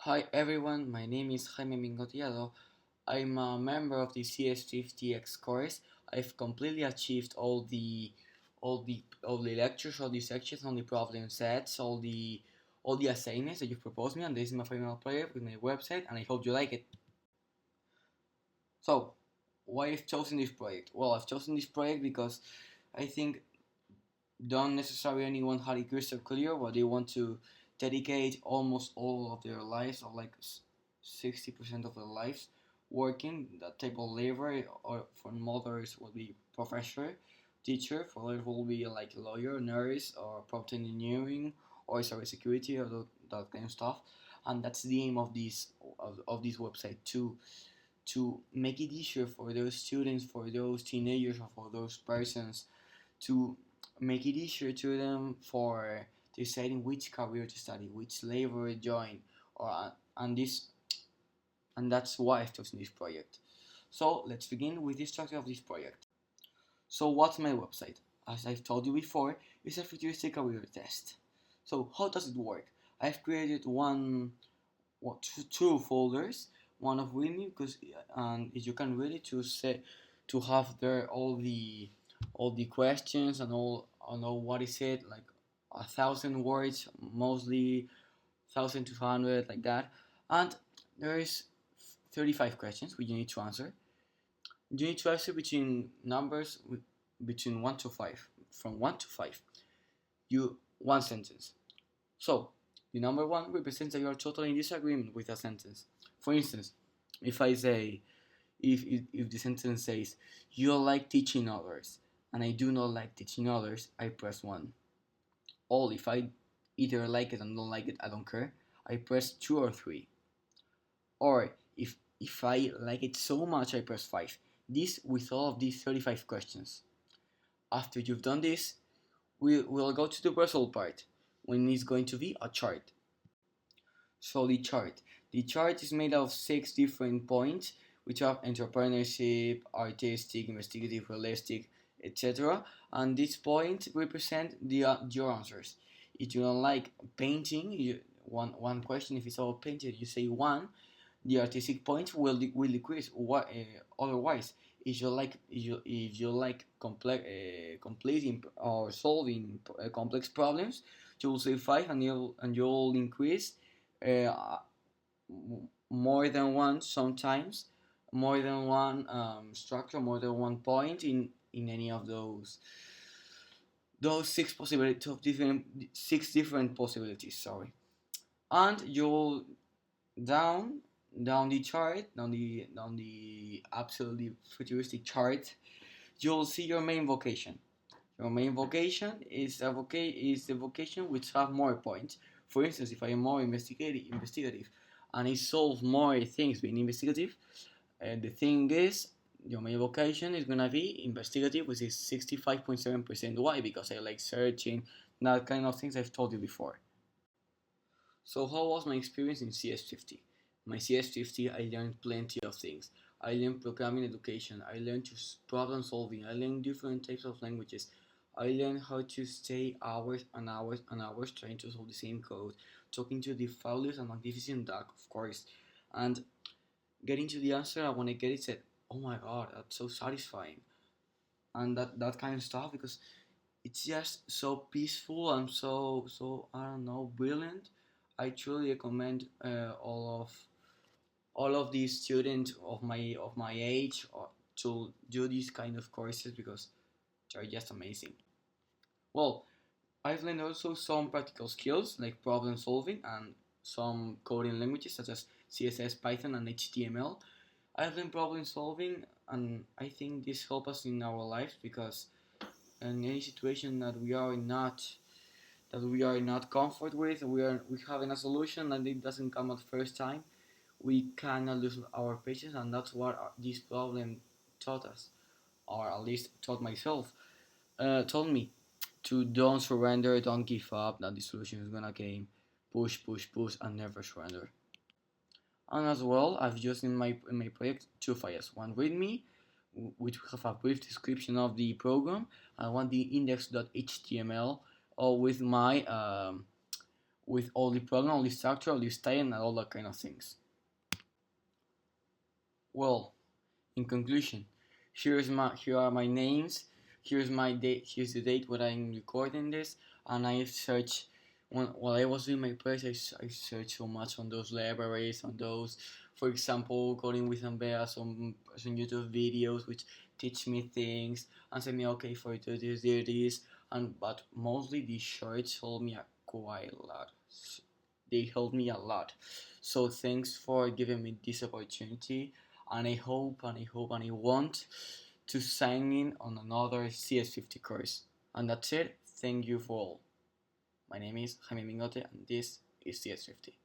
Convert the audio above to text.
Hi everyone, my name is Jaime Mingote. I'm a member of the Cs50X course. I've completely achieved all the lectures, all the sections, all the problem sets, all the assignments that you've proposed me, and this is my final project with my website, and I hope you like it. So, why I've chosen this project? Well, I've chosen this project because I think don't necessarily anyone had it crystal clear what they want to dedicate almost all of their lives, or like 60% of their lives, working that type of labor. Or for mothers will be professor, teacher. For others will be like lawyer, nurse, or prompt engineering, or cybersecurity, or that kind of stuff. And that's the aim of this website, to make it easier for those students, for those teenagers, or for those persons, to make it easier to them for deciding which career to study, which labor to join, or and that's why I've chosen this project. So let's begin with the structure of this project. So what's my website? As I've told you before, it's a futuristic career test. So how does it work? I've created two folders, one of readme, because and you can read it to say to have there all the questions and all what is it, like 1,000 words, mostly 1,200, like that. And there is 35 questions which you need to answer. You need to answer between numbers between 1 to 5, from 1 to 5, you one sentence. So the number one represents that you are totally in disagreement with a sentence. For instance, if I say, if the sentence says, you like teaching others, and I do not like teaching others, I press 1. All if I either like it and don't like it, I don't care, I press 2 or 3. Or if I like it so much, I press 5. This with all of these 35 questions. After you've done this, we'll go to the result part, when it's going to be a chart. So the chart is made of 6 different points, which are entrepreneurship, artistic, investigative, realistic, etc. And these points represent your answers. If you don't like painting, one question, if it's about painting, you say 1. The artistic points will decrease. Otherwise, if you like completing or solving complex problems, you will say 5, and you'll increase uh, more than one, sometimes more than one structure, more than one point in any of those six different possibilities. Sorry, and you'll down down the chart, down the absolutely futuristic chart, you'll see your main vocation. Your main vocation is the vocation which have more points. For instance, if I am more investigative, and I solve more things being investigative, the thing is, your main vocation is gonna be investigative, which is 65.7%. Why? Because I like searching, that kind of things I've told you before. So how was my experience in CS50? My CS50, I learned plenty of things. I learned programming education. I learned problem solving. I learned different types of languages. I learned how to stay hours and hours and hours trying to solve the same code, talking to the fabulous and magnificent duck, of course, and getting to the answer. And when I get it, said, "Oh my God, that's so satisfying," and that kind of stuff, because it's just so peaceful and so I don't know, brilliant. I truly recommend all of these students of my age, to do these kind of courses, because they're just amazing. Well, I've learned also some practical skills like problem solving and some coding languages such as CSS, Python, and HTML. I've learned problem solving, and I think this helps us in our lives, because in any situation that we are not comfort with, we having a solution and it doesn't come at the first time, we cannot lose our patience, and that's what this problem taught us, or at least taught myself, told me to don't surrender, don't give up, that the solution is gonna come, push, push, push, and never surrender. And as well, I've used in my project two files, one readme, which have a brief description of the program, and one the index.html, or with all the program, all the structure, all the style, and all that kind of things. Well, in conclusion, here are my names. Here's my date. Here's the date when I'm recording this, and I searched. While I was doing my press, I searched so much on those libraries, on those, for example, coding with Ambea, some YouTube videos which teach me things and say me okay for do this, and but mostly these shorts help me quite a lot. They helped me a lot. So thanks for giving me this opportunity, and I hope and I hope and I want to sign in on another CS50 course. And that's it. Thank you for all. My name is Jaime Mingote, and this is CS50.